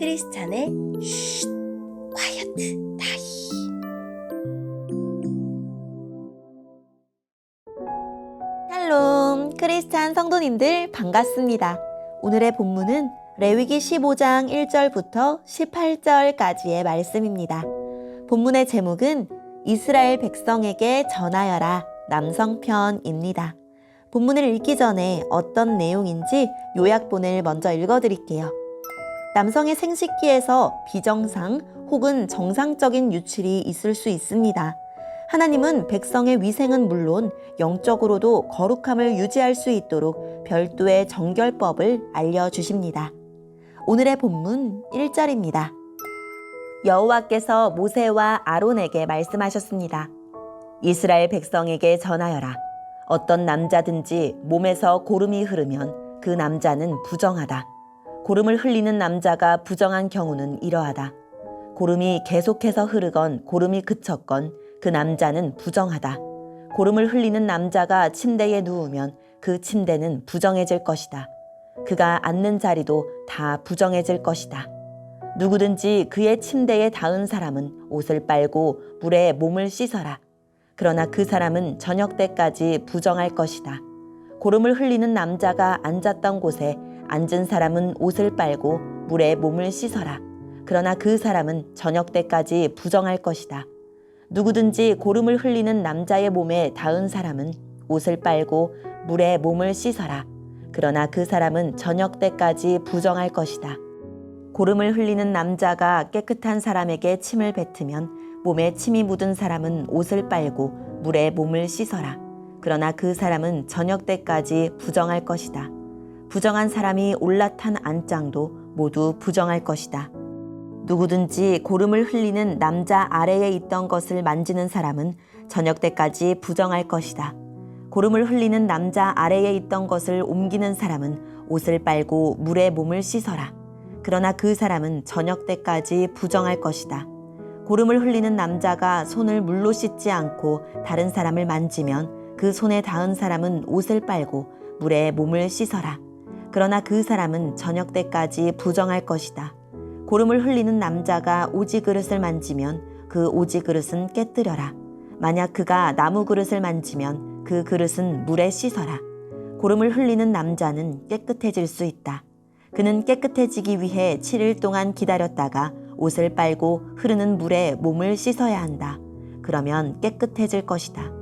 크리스찬의 쉿 콰이어트 타임. 샬롬, 크리스찬 성도님들 반갑습니다. 오늘의 본문은 레위기 15장 1절부터 18절까지의 말씀입니다. 본문의 제목은 이스라엘 백성에게 전하여라 남성편입니다. 본문을 읽기 전에 어떤 내용인지 요약본을 먼저 읽어드릴게요. 남성의 생식기에서 비정상 혹은 정상적인 유출이 있을 수 있습니다. 하나님은 백성의 위생은 물론 영적으로도 거룩함을 유지할 수 있도록 별도의 정결법을 알려주십니다. 오늘의 본문 1절입니다. 여호와께서 모세와 아론에게 말씀하셨습니다. 이스라엘 백성에게 전하여라. 어떤 남자든지 몸에서 고름이 흐르면 그 남자는 부정하다. 고름을 흘리는 남자가 부정한 경우는 이러하다. 고름이 계속해서 흐르건 고름이 그쳤건 그 남자는 부정하다. 고름을 흘리는 남자가 침대에 누우면 그 침대는 부정해질 것이다. 그가 앉는 자리도 다 부정해질 것이다. 누구든지 그의 침대에 닿은 사람은 옷을 빨고 물에 몸을 씻어라. 그러나 그 사람은 저녁 때까지 부정할 것이다. 고름을 흘리는 남자가 앉았던 곳에 앉은 사람은 옷을 빨고 물에 몸을 씻어라. 그러나 그 사람은 저녁 때까지 부정할 것이다. 누구든지 고름을 흘리는 남자의 몸에 닿은 사람은 옷을 빨고 물에 몸을 씻어라. 그러나 그 사람은 저녁 때까지 부정할 것이다. 고름을 흘리는 남자가 깨끗한 사람에게 침을 뱉으면 몸에 침이 묻은 사람은 옷을 빨고 물에 몸을 씻어라. 그러나 그 사람은 저녁 때까지 부정할 것이다. 부정한 사람이 올라탄 안장도 모두 부정할 것이다. 누구든지 고름을 흘리는 남자 아래에 있던 것을 만지는 사람은 저녁 때까지 부정할 것이다. 고름을 흘리는 남자 아래에 있던 것을 옮기는 사람은 옷을 빨고 물에 몸을 씻어라. 그러나 그 사람은 저녁 때까지 부정할 것이다. 고름을 흘리는 남자가 손을 물로 씻지 않고 다른 사람을 만지면 그 손에 닿은 사람은 옷을 빨고 물에 몸을 씻어라. 그러나 그 사람은 저녁 때까지 부정할 것이다. 고름을 흘리는 남자가 오지 그릇을 만지면 그 오지 그릇은 깨뜨려라. 만약 그가 나무 그릇을 만지면 그 그릇은 물에 씻어라. 고름을 흘리는 남자는 깨끗해질 수 있다. 그는 깨끗해지기 위해 7일 동안 기다렸다가 옷을 빨고 흐르는 물에 몸을 씻어야 한다. 그러면 깨끗해질 것이다.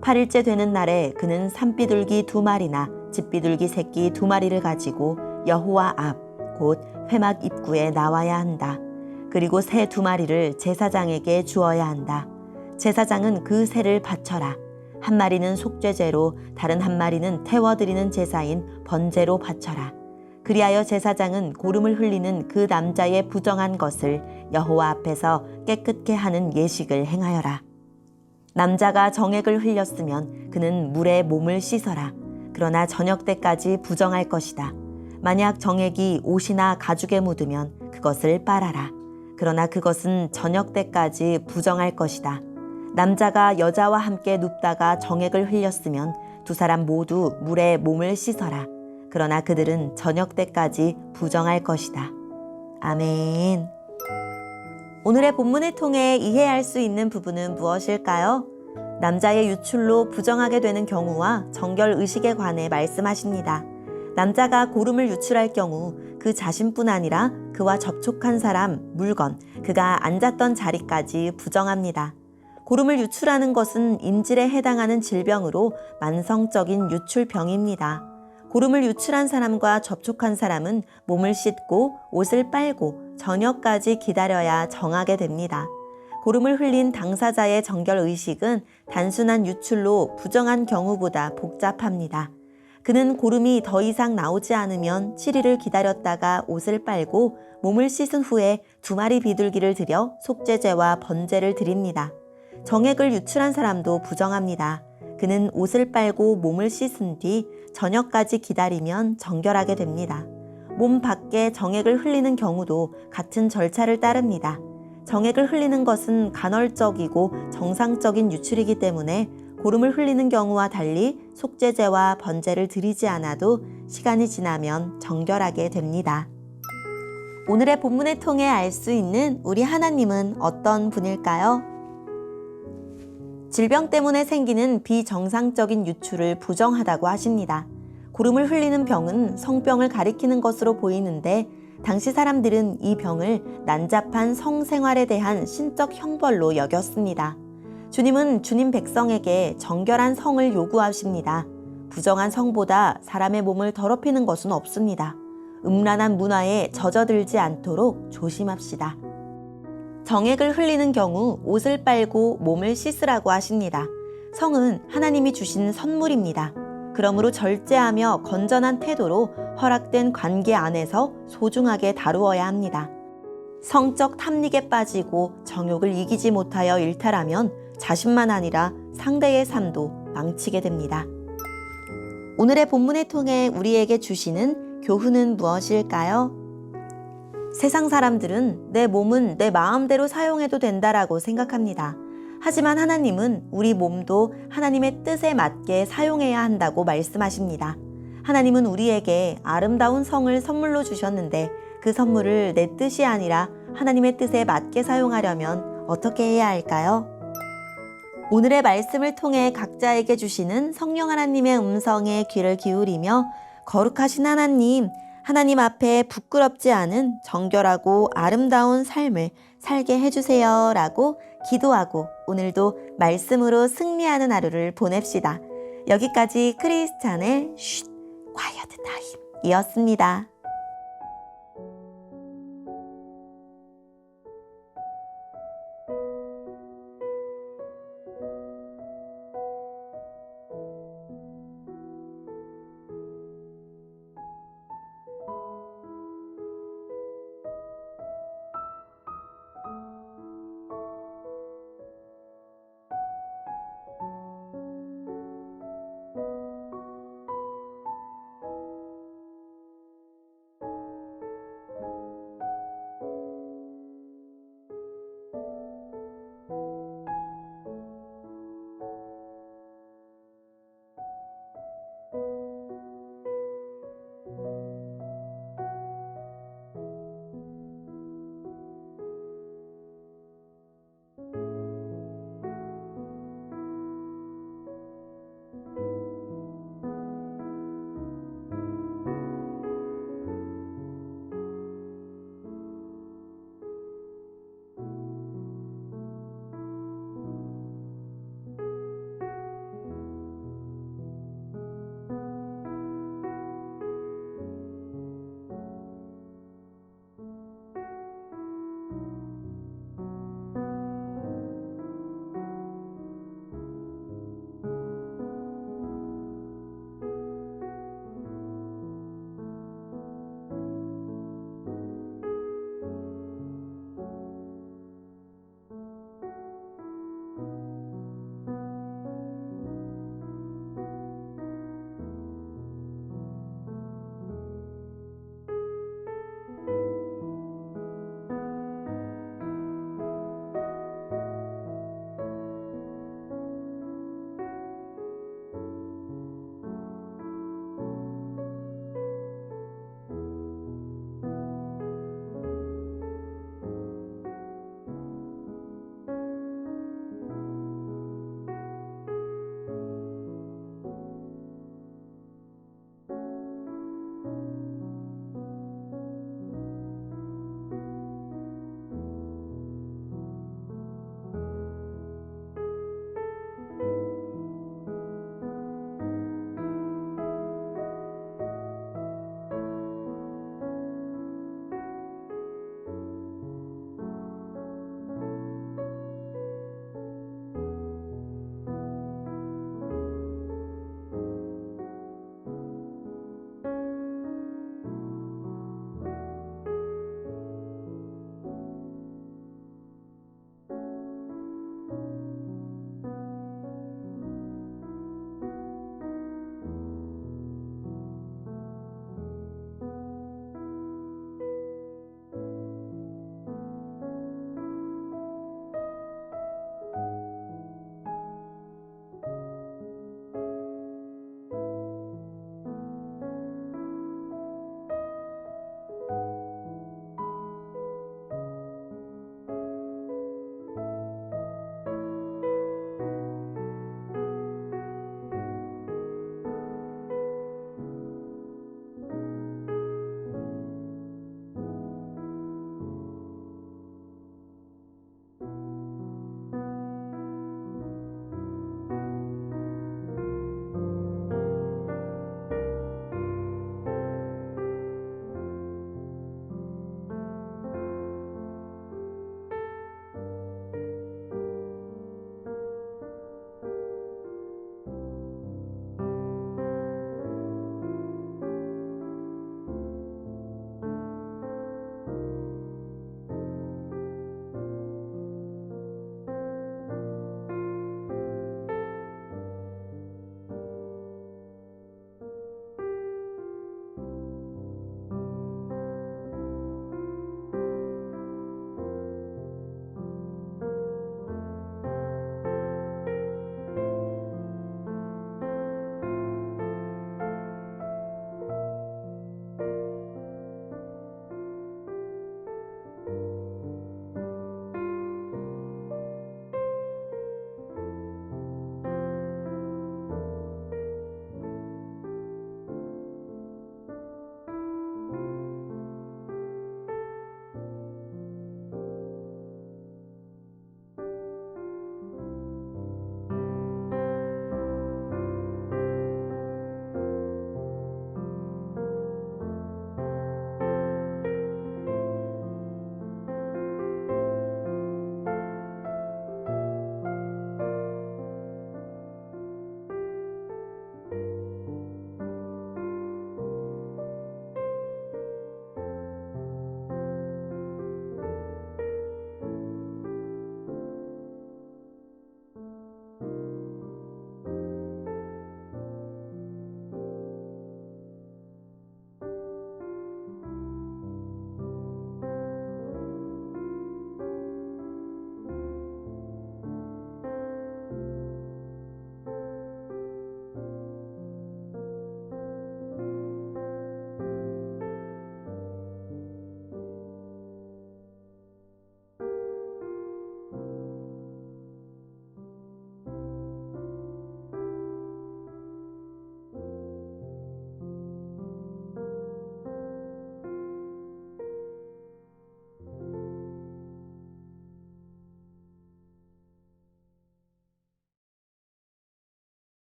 8일째 되는 날에 그는 산비둘기 2마리나 집비둘기 새끼 2마리를 가지고 여호와 앞, 곧 회막 입구에 나와야 한다. 그리고 새 2마리를 제사장에게 주어야 한다. 제사장은 그 새를 바쳐라. 한 마리는 속죄제로 다른 한 마리는 태워드리는 제사인 번제로 바쳐라. 그리하여 제사장은 고름을 흘리는 그 남자의 부정한 것을 여호와 앞에서 깨끗게 하는 예식을 행하여라. 남자가 정액을 흘렸으면 그는 물에 몸을 씻어라. 그러나 저녁 때까지 부정할 것이다. 만약 정액이 옷이나 가죽에 묻으면 그것을 빨아라. 그러나 그것은 저녁 때까지 부정할 것이다. 남자가 여자와 함께 눕다가 정액을 흘렸으면 두 사람 모두 물에 몸을 씻어라. 그러나 그들은 저녁 때까지 부정할 것이다. 아멘. 오늘의 본문을 통해 이해할 수 있는 부분은 무엇일까요? 남자의 유출로 부정하게 되는 경우와 정결의식에 관해 말씀하십니다. 남자가 고름을 유출할 경우 그 자신뿐 아니라 그와 접촉한 사람, 물건, 그가 앉았던 자리까지 부정합니다. 고름을 유출하는 것은 인질에 해당하는 질병으로 만성적인 유출병입니다. 고름을 유출한 사람과 접촉한 사람은 몸을 씻고 옷을 빨고 저녁까지 기다려야 정하게 됩니다. 고름을 흘린 당사자의 정결의식은 단순한 유출로 부정한 경우보다 복잡합니다. 그는 고름이 더 이상 나오지 않으면 7일을 기다렸다가 옷을 빨고 몸을 씻은 후에 2마리 비둘기를 들여 속죄제와 번제를 드립니다. 정액을 유출한 사람도 부정합니다. 그는 옷을 빨고 몸을 씻은 뒤 저녁까지 기다리면 정결하게 됩니다. 몸 밖에 정액을 흘리는 경우도 같은 절차를 따릅니다. 정액을 흘리는 것은 간헐적이고 정상적인 유출이기 때문에 고름을 흘리는 경우와 달리 속죄제와 번제를 드리지 않아도 시간이 지나면 정결하게 됩니다. 오늘의 본문을 통해 알 수 있는 우리 하나님은 어떤 분일까요? 질병 때문에 생기는 비정상적인 유출을 부정하다고 하십니다. 고름을 흘리는 병은 성병을 가리키는 것으로 보이는데 당시 사람들은 이 병을 난잡한 성생활에 대한 신적 형벌로 여겼습니다. 주님은 주님 백성에게 정결한 성을 요구하십니다. 부정한 성보다 사람의 몸을 더럽히는 것은 없습니다. 음란한 문화에 젖어들지 않도록 조심합시다. 정액을 흘리는 경우 옷을 빨고 몸을 씻으라고 하십니다. 성은 하나님이 주신 선물입니다. 그러므로 절제하며 건전한 태도로 허락된 관계 안에서 소중하게 다루어야 합니다. 성적 탐닉에 빠지고 정욕을 이기지 못하여 일탈하면 자신만 아니라 상대의 삶도 망치게 됩니다. 오늘의 본문을 통해 우리에게 주시는 교훈은 무엇일까요? 세상 사람들은 내 몸은 내 마음대로 사용해도 된다라고 생각합니다. 하지만 하나님은 우리 몸도 하나님의 뜻에 맞게 사용해야 한다고 말씀하십니다. 하나님은 우리에게 아름다운 성을 선물로 주셨는데 그 선물을 내 뜻이 아니라 하나님의 뜻에 맞게 사용하려면 어떻게 해야 할까요? 오늘의 말씀을 통해 각자에게 주시는 성령 하나님의 음성에 귀를 기울이며 거룩하신 하나님 앞에 부끄럽지 않은 정결하고 아름다운 삶을 살게 해주세요 라고 기도하고 오늘도 말씀으로 승리하는 하루를 보냅시다. 여기까지 크리스찬의 쉿 콰이어트 타임이었습니다.